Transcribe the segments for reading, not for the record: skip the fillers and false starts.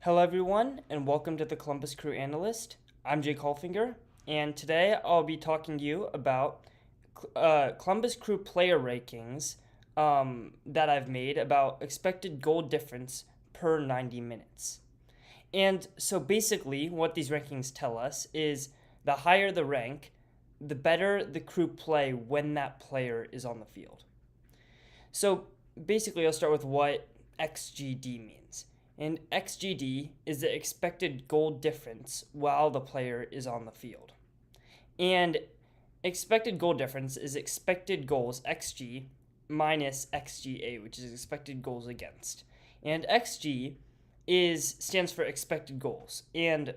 Hello, everyone, and welcome to the Columbus Crew Analyst. I'm Jake Holfinger, and today I'll be talking to you about Columbus Crew player rankings that I've made about expected goal difference per 90 minutes. And so basically, what these rankings tell us is the higher the rank, the better the crew play when that player is on the field. So basically, I'll start with what xGD means. And xGD is the expected goal difference while the player is on the field. And expected goal difference is expected goals xG minus xGA, which is expected goals against. And xG stands for expected goals. And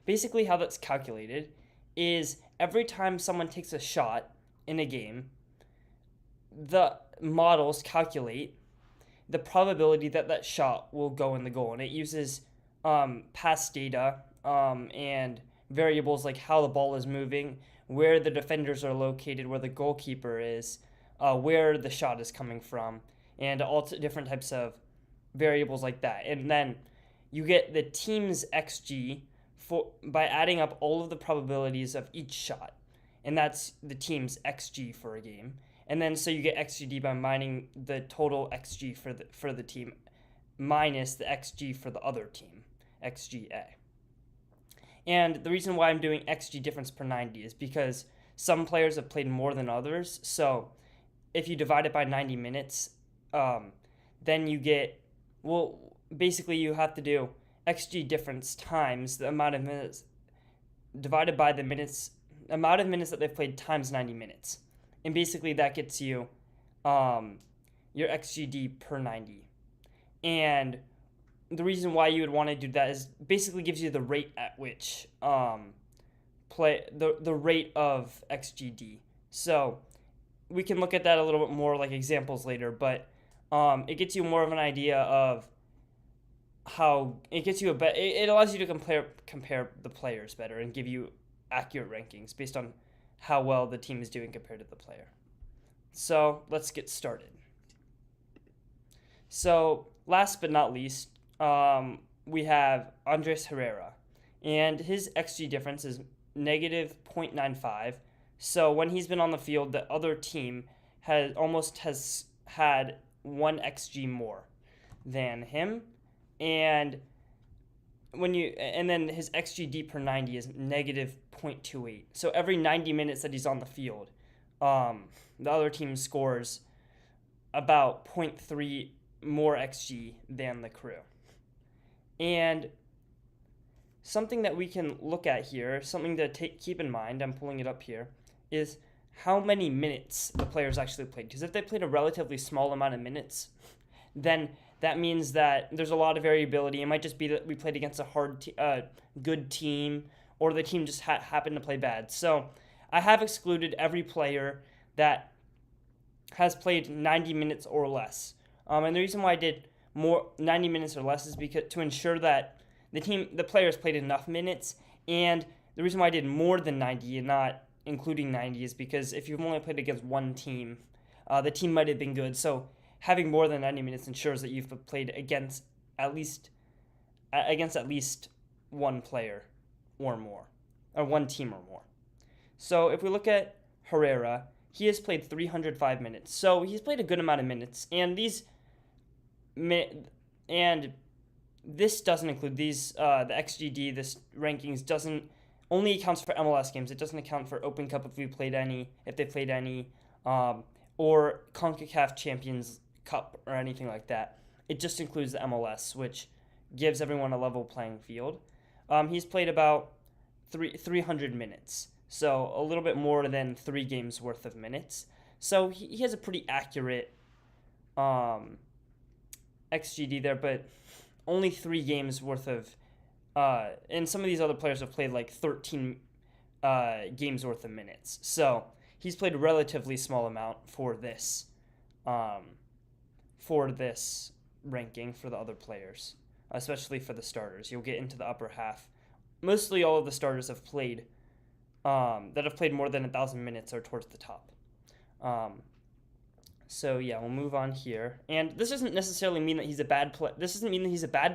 basically how that's calculated is every time someone takes a shot in a game, the models calculate the probability that that shot will go in the goal. And it uses past data and variables like how the ball is moving, where the defenders are located, where the goalkeeper is, where the shot is coming from, and all different types of variables like that. And then you get the team's XG by adding up all of the probabilities of each shot. And that's the team's XG for a game. And then so you get xGD by mining the total xG for the team minus the xG for the other team, xGA. And the reason why I'm doing xG difference per 90 is because some players have played more than others. So if you divide it by 90 minutes, then you get, basically you have to do xG difference times the amount of minutes divided by the amount of minutes that they've played times 90 minutes. And basically that gets you your xGD per 90. And the reason why you would want to do that is basically gives you the rate at which the rate of xGD. So we can look at that a little bit more like examples later, but it gets you more of an idea of how it gets you it allows you to compare the players better and give you accurate rankings based on how well the team is doing compared to the player. So let's get started. So last but not least, we have Andres Herrera, and his xG difference is negative 0.95. So when he's been on the field, the other team has had one xG more than him, and then his xGD per 90 is negative 0.28. So every 90 minutes that he's on the field, the other team scores about 0.3 more xG than the crew. And something that we can look at here, something to keep in mind, I'm pulling it up here, is how many minutes the players actually played. Because if they played a relatively small amount of minutes, then that means that there's a lot of variability. It might just be that we played against a good team, or the team just happened to play bad. So I have excluded every player that has played 90 minutes or less. And the reason why I did more 90 minutes or less is because to ensure that the players played enough minutes. And the reason why I did more than 90 and not including 90 is because if you've only played against one team, the team might have been good. So having more than 90 minutes ensures that you've played against at least one player or more, or one team or more. So if we look at Herrera, he has played 305 minutes. So he's played a good amount of minutes, and this doesn't include these the xGD. This rankings doesn't only accounts for MLS games. It doesn't account for Open Cup if they played any, or CONCACAF Champions Cup or anything like that. It just includes the MLS, which gives everyone a level playing field. He's played about 300 minutes, so a little bit more than 3 games worth of minutes. So he has a pretty accurate xGD there, but only 3 games worth of. And some of these other players have played like 13 games worth of minutes. So he's played a relatively small amount for this ranking for the other players, especially for the starters. You'll get into the upper half. Mostly all of the starters have played that have played more than 1,000 minutes are towards the top. So yeah, we'll move on here. And this doesn't necessarily mean that he's a bad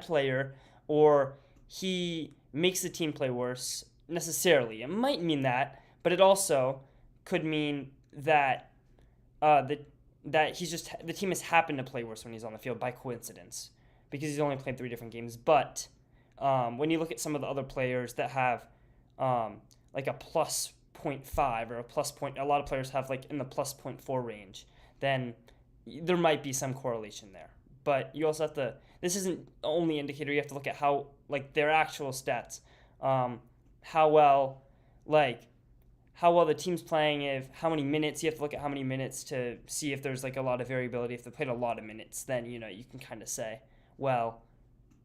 player or he makes the team play worse necessarily. It might mean that, but it also could mean that the that he's just the team has happened to play worse when he's on the field by coincidence because he's only played 3 different games. But when you look at some of the other players that have like a plus 0.5 or a plus point, a lot of players have like in the plus 0.4 range, then there might be some correlation there. But you also have to, this isn't the only indicator. You have to look at how, like, their actual stats, how well, like, how well the team's playing, if how many minutes. You have to look at how many minutes to see if there's like a lot of variability. If they played a lot of minutes, then you can kind of say, well,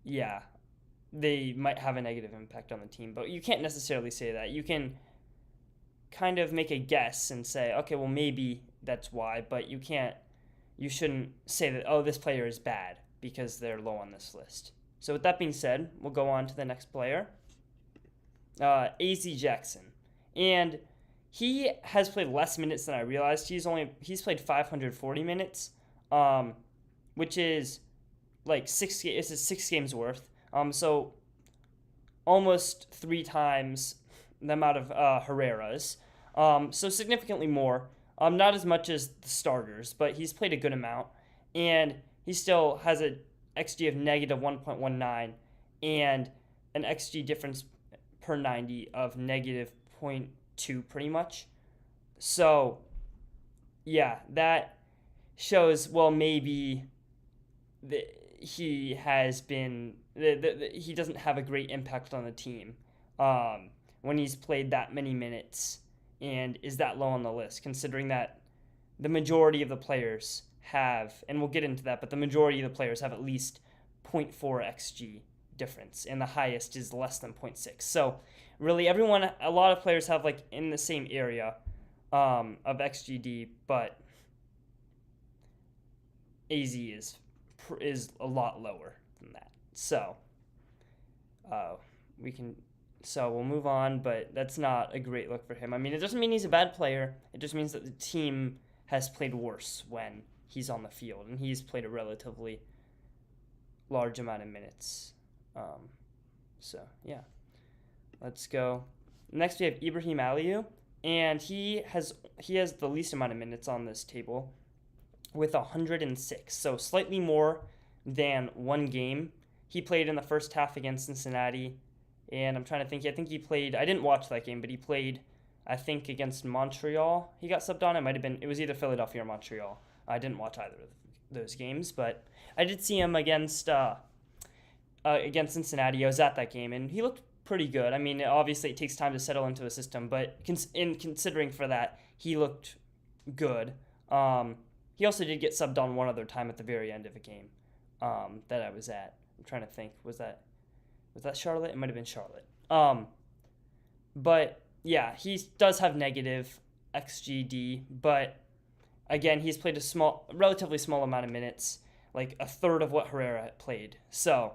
yeah, they might have a negative impact on the team. But you can't necessarily say that. You can kind of make a guess and say, okay, well, maybe that's why, but you shouldn't say that, oh, this player is bad because they're low on this list. So with that being said, we'll go on to the next player, A.Z. Jackson. And he has played less minutes than I realized. He's played 540 minutes, which is like 6 games worth. So almost 3 times the amount of Herrera's. So significantly more. Not as much as the starters, but he's played a good amount. And he still has a XG of negative 1.19 and an XG difference per 90 of negative 0.2 pretty much. So, yeah, that shows, well, maybe he has been, he doesn't have a great impact on the team when he's played that many minutes and is that low on the list, considering that the majority of the players have, and we'll get into that, but the majority of the players have at least 0.4 XG difference, and the highest is less than 0.6. So really everyone, a lot of players have like in the same area of XGD, but AZ is a lot lower than that. So we'll move on, but that's not a great look for him. I mean, it doesn't mean he's a bad player. It just means that the team has played worse when he's on the field, and he's played a relatively large amount of minutes. So, yeah. Let's go. Next, we have Ibrahim Aliou, and he has the least amount of minutes on this table with 106, so slightly more than 1 game. He played in the first half against Cincinnati, and I'm trying to think. I think he played. I didn't watch that game, but he played, I think, against Montreal. He got subbed on. It was either Philadelphia or Montreal. I didn't watch either of those games, but I did see him against Cincinnati. I was at that game, and he looked pretty good. I mean, obviously it takes time to settle into a system, but considering for that, he looked good. He also did get subbed on one other time at the very end of a game that I was at. I'm trying to think. Was that Charlotte? It might have been Charlotte. But yeah, he does have negative XGD, but again, he's played a relatively small amount of minutes, like a third of what Herrera played. So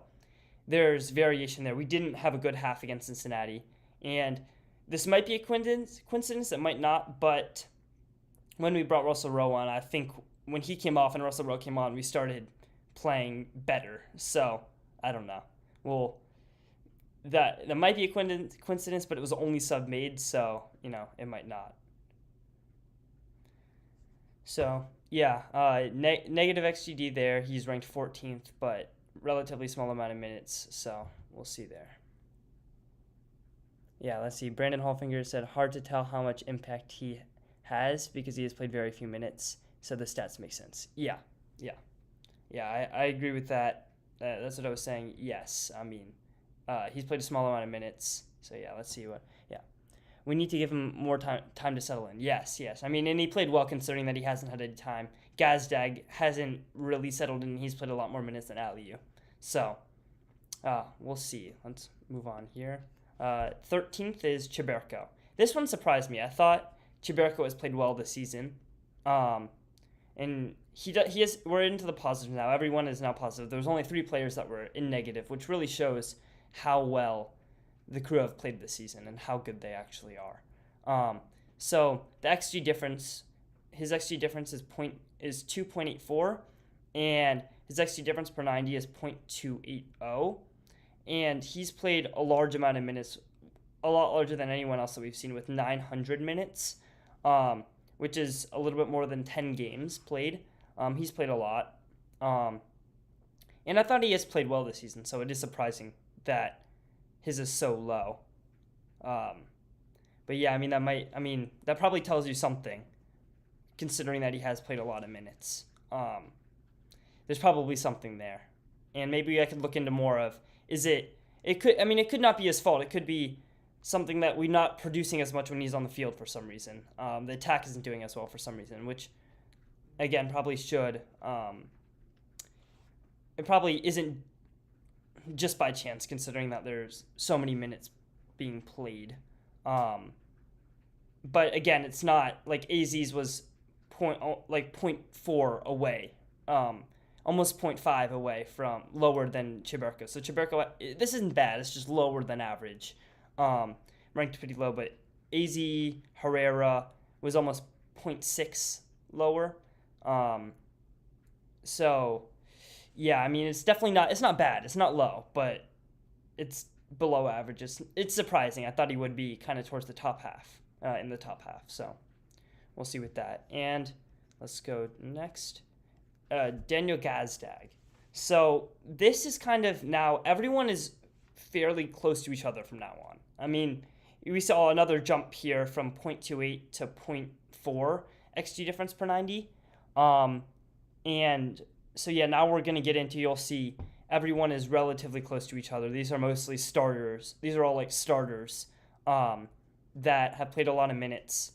there's variation there. We didn't have a good half against Cincinnati, and this might be a coincidence. It might not, but when we brought Russell Rowe on, I think when he came off and Russell Rowe came on, we started playing better. So I don't know. Well, that might be a coincidence, but it was only sub-made, so, it might not. So, yeah, negative XGD there. He's ranked 14th, but relatively small amount of minutes, so we'll see there. Yeah, let's see. Brandon Hallfinger said, hard to tell how much impact he has because he has played very few minutes, so the stats make sense. Yeah, I agree with that. That's what I was saying. Yes, I mean, he's played a small amount of minutes, so yeah, let's see what. Yeah, we need to give him more time to settle in. Yes. I mean, and he played well considering that he hasn't had any time. Gazdag hasn't really settled in. He's played a lot more minutes than Aliou. So, we'll see. Let's move on here. 13th is Chiberko. This one surprised me. I thought Chiberko has played well this season. And we're into the positive now. Everyone is now positive. There was only 3 players that were in negative, which really shows how well the crew have played this season and how good they actually are. So the XG difference, his XG difference is 2.84, and his XG difference per 90 is 0.280. and he's played a large amount of minutes, a lot larger than anyone else that we've seen with 900 minutes, which is a little bit more than 10 games played. He's played a lot. And I thought he has played well this season, so it is surprising that his is so low. But yeah, that probably tells you something, considering that he has played a lot of minutes. There's probably something there, and maybe I could look into more of. It could not be his fault. It could be something that we're not producing as much when he's on the field for some reason. The attack isn't doing as well for some reason, which, again, probably should. It probably isn't just by chance, considering that there's so many minutes being played. But again, it's not like AZ's was point 0.4 away, almost 0.5 away from lower than Chiberko. So Chiberko, this isn't bad. It's just lower than average, ranked pretty low. But AZ Herrera was almost 0.6 lower. So yeah, it's definitely not. It's not bad. It's not low, but it's below average. It's surprising. I thought he would be kind of towards the top half, in the top half. So we'll see with that. And let's go next. Daniel Gazdag. So this is kind of now everyone is fairly close to each other from now on. We saw another jump here from 0.28 to 0.4 xG difference per 90. And so yeah, now we're gonna get into. You'll see everyone is relatively close to each other. These are mostly starters. These are all like starters that have played a lot of minutes.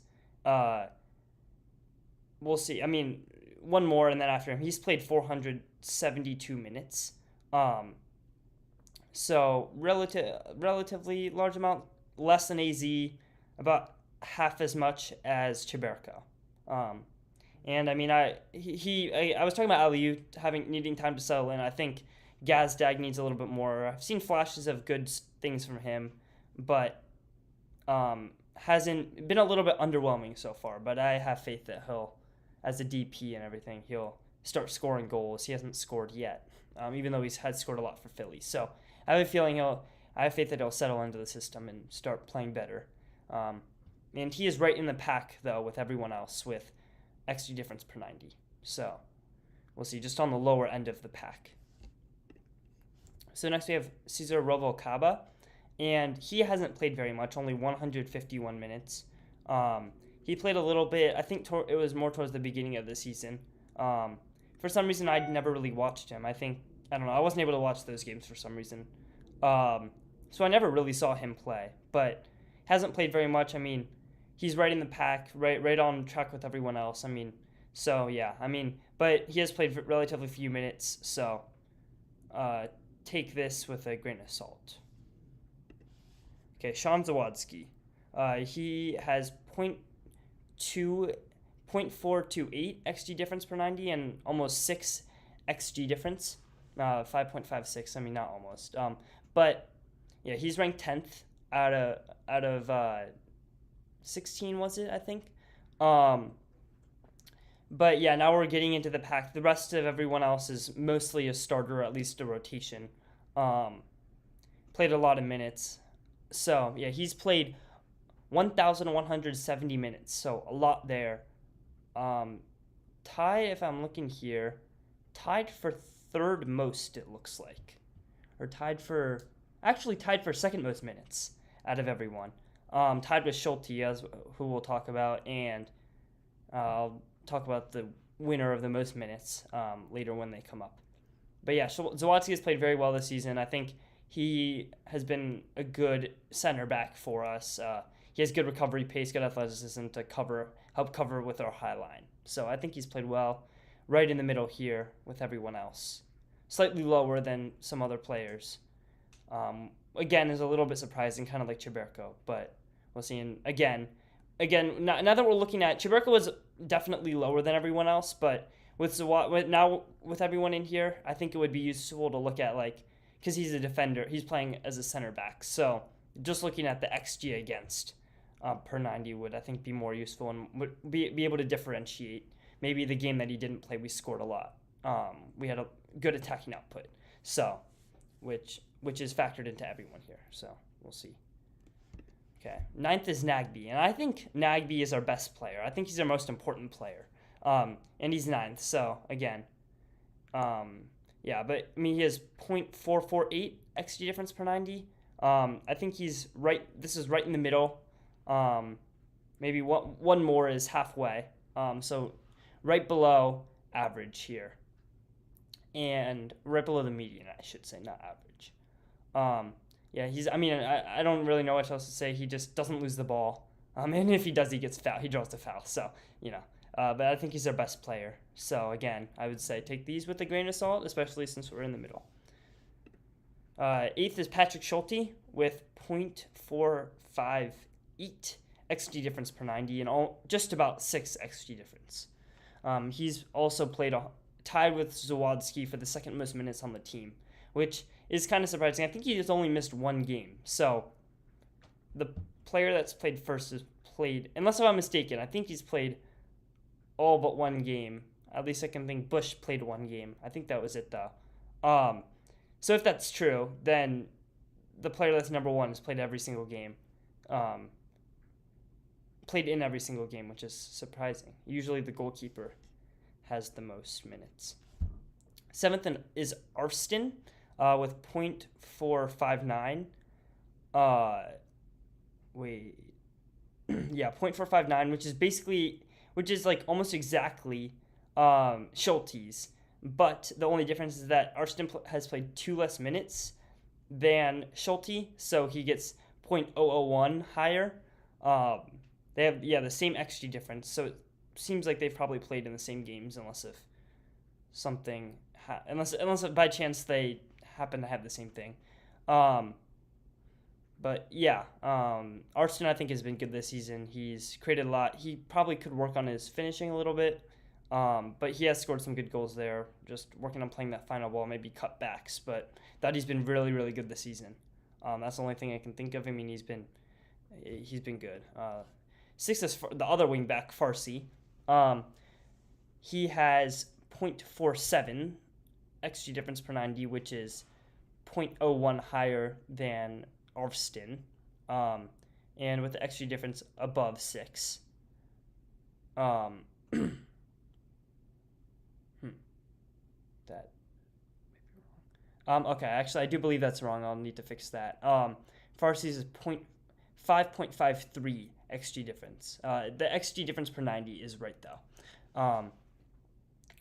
We'll see. One more, and then after him, he's played 472 minutes. So relatively large amount, less than AZ, about half as much as Chiberko. And I was talking about Aliu needing time to settle in. I think Gazdag needs a little bit more. I've seen flashes of good things from him, but hasn't been a little bit underwhelming so far. But I have faith that he'll, as a DP and everything, he'll start scoring goals. He hasn't scored yet, even though he's had scored a lot for Philly. So I have a feeling I have faith that he'll settle into the system and start playing better. And he is right in the pack though with everyone else with XG difference per 90. So we'll see, just on the lower end of the pack. So next we have Cesar Rubalcaba, and he hasn't played very much, only 151 minutes. He played a little bit. I think it was more towards the beginning of the season. For some reason, I'd never really watched him. I don't know. I wasn't able to watch those games for some reason. So I never really saw him play, but hasn't played very much. He's right in the pack, right on track with everyone else. So yeah. But he has played relatively few minutes, so take this with a grain of salt. Okay, Sean Zawadzki. He has 0.428 xG difference per 90 and almost 6 xG difference. 5.56. Not almost. But yeah, he's ranked 10th out of 16, was it? I think. But yeah, now we're getting into the pack. The rest of everyone else is mostly a starter, or at least a rotation. Played a lot of minutes. So yeah, he's played 1,170 minutes, so a lot there. If I'm looking here, tied for third most, it looks like. Or tied for second most minutes out of everyone. Tied with Schulte, who we'll talk about, and I'll talk about the winner of the most minutes later when they come up. But yeah, Zawadzki has played very well this season. I think he has been a good center back for us. He has good recovery pace, good athleticism to help cover with our high line. So I think he's played well, right in the middle here with everyone else. Slightly lower than some other players. Again, is a little bit surprising, kind of like Chiberko, but we'll see. And again, now that we're looking at, Chiberko was definitely lower than everyone else, but with everyone in here, I think it would be useful to look at, because he's a defender, he's playing as a center back. So just looking at the XG against per 90 would, I think, be more useful and would be able to differentiate. Maybe the game that he didn't play, we scored a lot. We had a good attacking output, so which which is factored into everyone here. So we'll see. Okay, ninth is Nagby, and I think Nagby is our best player. I think he's our most important player, and he's ninth. So again, yeah, but I mean he has .448 xG difference per 90. I think he's right. This is right in the middle. Maybe one more is halfway. So right below average here, and right below the median, I should say, not average. Yeah, he's. I mean, I don't really know what else to say. He just doesn't lose the ball. And if he does, he gets foul. He draws the foul. So but I think he's our best player. So again, I would say take these with a grain of salt, especially since we're in the middle. Eighth is Patrick Schulte with .458 xG difference per 90 and just about 6 xG difference. He's also played tied with Zawadzki for the second most minutes on the team, which is kind of surprising. I think he has only missed one game. So the player that's played first has played, unless I'm mistaken, I think he's played all but one game. At least I can think Bush played one game. I think that was it though. So if that's true, then the player that's number one has played every single game. Played in every single game, which is surprising. Usually the goalkeeper has the most minutes. Seventh is Arston with .459. Yeah, .459, which is like almost exactly Schulte's. But the only difference is that Arston has played 2 less minutes than Schulte, so he gets .001 higher. They have the same xG difference, so it seems like they've probably played in the same games, unless by chance they happen to have the same thing. But yeah, Arston I think has been good this season. He's created a lot. He probably could work on his finishing a little bit, but he has scored some good goals there. Just working on playing that final ball, maybe cutbacks. But thought he's been really, really good this season. That's the only thing I can think of. I mean, he's been good. Sixth is the other wing back, Farsi. He has .47 xG difference per 90, which is .01 higher than Arston, and with the xG difference above 6. That may be wrong. Okay, actually, I do believe that's wrong. I'll need to fix that. Farsi's is 5.53 xG difference. The xG difference per 90 is right though,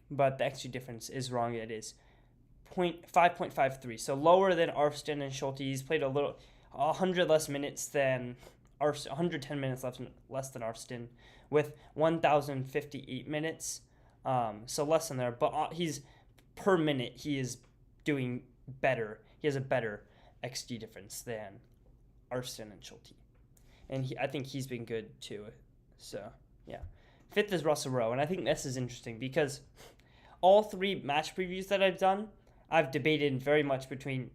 but the xG difference is wrong. It is 5.53, so lower than Arston and Schulte. He's played 100 less minutes than Arston, 110 minutes less than Arston, with 1,058 minutes. So less than there, but he's per minute he is doing better. He has a better xG difference than Arston and Schulte, and I think he's been good too. So yeah, fifth is Russell Rowe, and I think this is interesting because all 3 match previews that I've done, I've debated very much between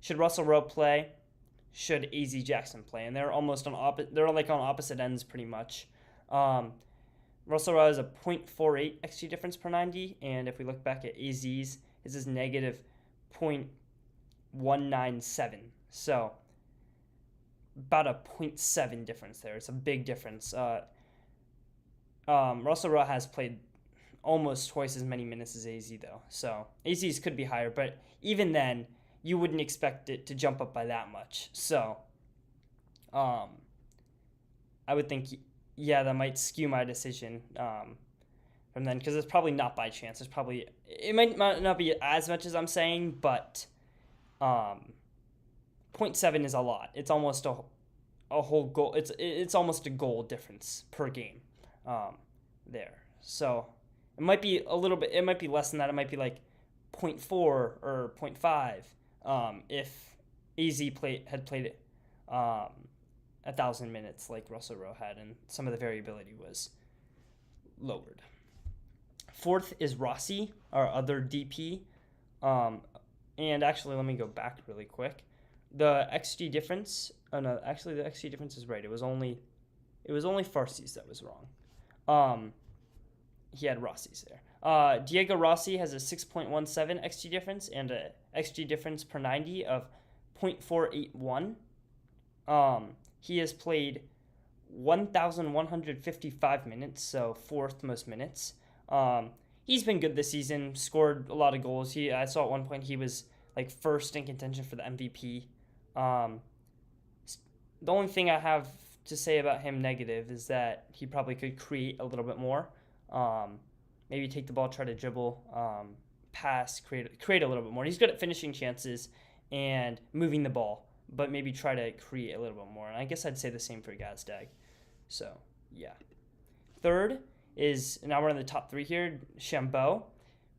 should Russell Rowe play, should AZ Jackson play, and they're almost they're like on opposite ends pretty much. Russell Rowe has a .48 xG difference per 90, and if we look back at AZ's, his is negative .197. So about a 0.7 difference there. It's a big difference. Russell Rowe has played almost twice as many minutes as AZ though. So AZ's could be higher, but even then, you wouldn't expect it to jump up by that much. So I would think, yeah, that might skew my decision from then, because it's probably not by chance. It might not be as much as I'm saying, but 0.7 is a lot. It's almost a whole goal. It's almost a goal difference per game there. So it might be a little bit. It might be less than that. It might be like 0.4 or 0.5 if AZ had played 1,000 minutes like Russell Rowe had, and some of the variability was lowered. Fourth is Rossi, our other DP. And actually, let me go back really quick. The XG difference. Oh no, actually the XG difference is right. It was only Farsi's that was wrong. He had Rossi's there. Diego Rossi has a 6.17 XG difference and a XG difference per 90 of .481. He has played 1,155 minutes, so fourth most minutes. He's been good this season, scored a lot of goals. I saw at one point he was like first in contention for the MVP. The only thing I have to say about him negative is that he probably could create a little bit more. Maybe take the ball, try to dribble, pass, create a little bit more. He's good at finishing chances and moving the ball, but maybe try to create a little bit more. And I guess I'd say the same for Gazdag. So, yeah. Third is, now we're in the top three here, Chambeau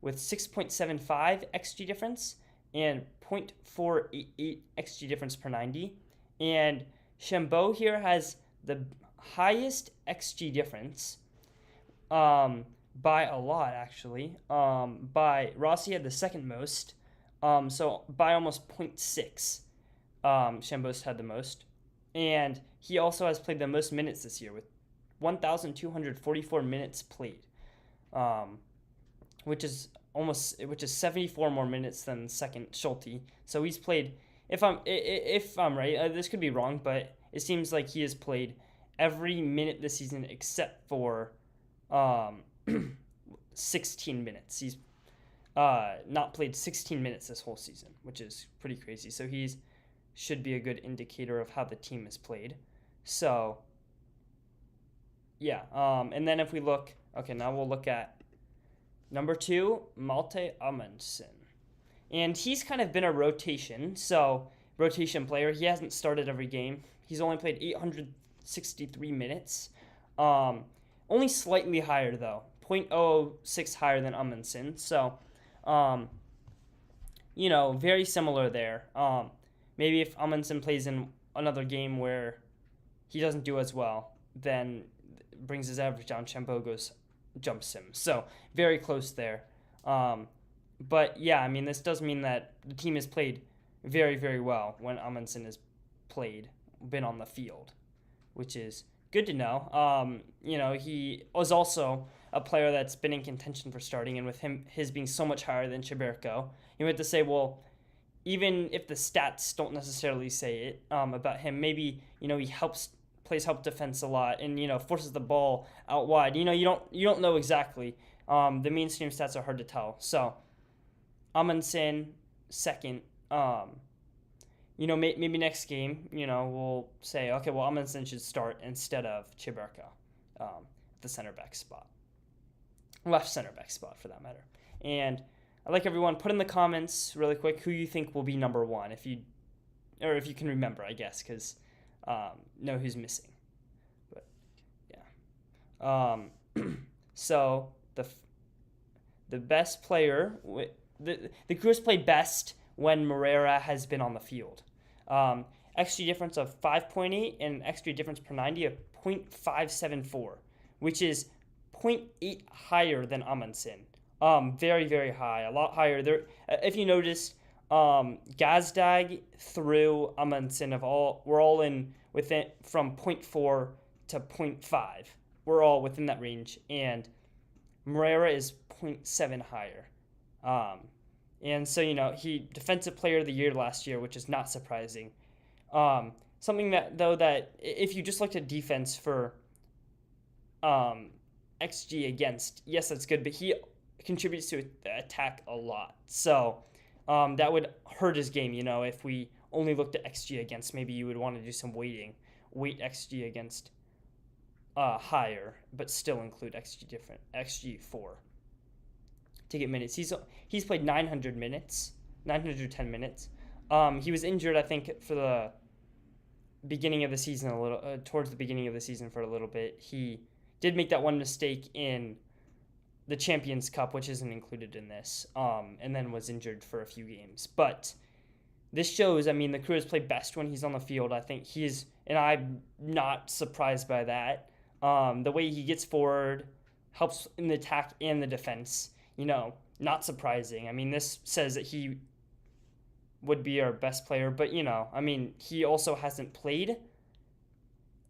with 6.75 XG difference and 0.488 XG difference per 90. And Chambeau here has the highest XG difference by a lot, actually. By Rossi had the second most, so by almost 0.6. Chambeau's had the most. And he also has played the most minutes this year with 1,244 minutes played, which is 74 more minutes than second Schulte. So he's played, if I'm right, this could be wrong, but it seems like he has played every minute this season except for 16 minutes. He's not played 16 minutes this whole season, which is pretty crazy. So he's should be a good indicator of how the team has played. So, yeah. And then if we look, okay, now we'll look at number 2, Malte Amundsen. And he's kind of been a rotation player. He hasn't started every game. He's only played 863 minutes. Only slightly higher, though. 0.06 higher than Amundsen. So, very similar there. Maybe if Amundsen plays in another game where he doesn't do as well, then brings his average down, Chambeau jumps him. So very close there. But yeah, I mean, this does mean that the team has played very, very well when Amundsen has been on the field, which is good to know. He was also a player that's been in contention for starting, and with his being so much higher than Chiberko, you might have to say, well, even if the stats don't necessarily say it about him, maybe he plays help defense a lot and forces the ball out wide. You don't know exactly. The mainstream stats are hard to tell. So Amundsen second. Maybe next game we'll say, okay, well, Amundsen should start instead of Chiberko, the center back spot, left center back spot for that matter. And I'd like everyone, put in the comments really quick who you think will be number 1, if you can remember, I guess, because know who's missing. But yeah. So the best player, the crew has played best when Moreira has been on the field. XG difference of 5.8 and XG difference per 90 of 0.574, which is 0.8 higher than Amundsen. Very, very high, a lot higher. There, if you notice, Gazdag through Amundsen we're all in within from 0.4 to 0.5. We're all within that range, and Moreira is 0.7 higher. And so he defensive player of the year last year, which is not surprising. Something that if you just looked at defense for XG against, yes, that's good, but he contributes to the attack a lot. So that would hurt his game, if we only looked at XG against. Maybe you would want to do some weight XG against higher, but still include XG4 to get minutes. He's played 910 minutes. He was injured, I think, for the beginning of the season towards the beginning of the season for a little bit. He did make that one mistake in the Champions Cup, which isn't included in this, and then was injured for a few games. But this shows, the crew has played best when he's on the field. I think and I'm not surprised by that. The way he gets forward, helps in the attack and the defense, not surprising. This says that he would be our best player, but, he also hasn't played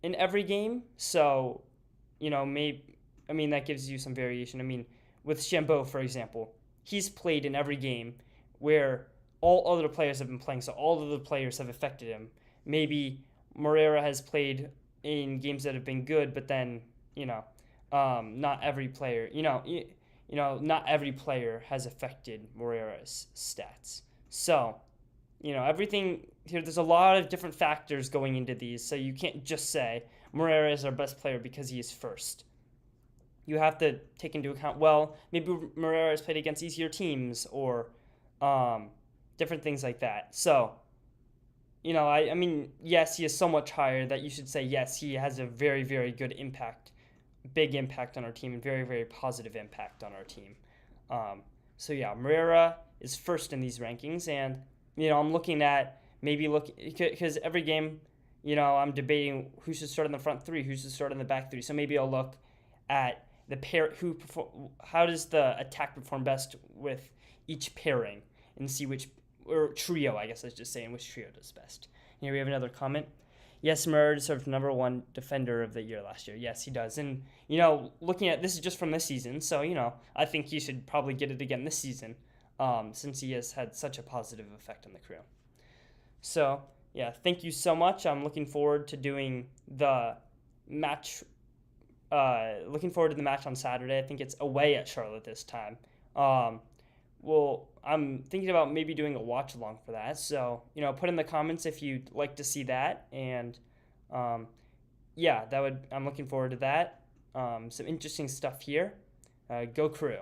in every game, so, that gives you some variation. With Chambeau, for example, he's played in every game where all other players have been playing, so all of the players have affected him. Maybe Moreira has played in games that have been good, but then not every player, not every player has affected Moreira's stats. So everything here. There's a lot of different factors going into these, so you can't just say Moreira is our best player because he is first. You have to take into account, well, maybe Moreira has played against easier teams or different things like that. So, I mean, yes, he is so much higher that you should say, yes, he has a very, very good impact, big impact on our team, and very, very positive impact on our team. So, yeah, Moreira is first in these rankings, and, I'm looking at because every game, I'm debating who should start in the front three, who should start in the back three. So maybe I'll look at the pair how does the attack perform best with each pairing and see or trio, I guess I was just saying, which trio does best. Here we have another comment. Yes, Murray deserved #1 defender of the year last year. Yes, he does. And, looking at this is just from this season, so, I think he should probably get it again this season since he has had such a positive effect on the crew. So, yeah, thank you so much. I'm looking forward to doing the match. Looking forward to the match on Saturday. I think it's away at Charlotte this time. I'm thinking about maybe doing a watch along for that. So, put in the comments if you'd like to see that. And yeah, I'm looking forward to that. Some interesting stuff here. Go Crew.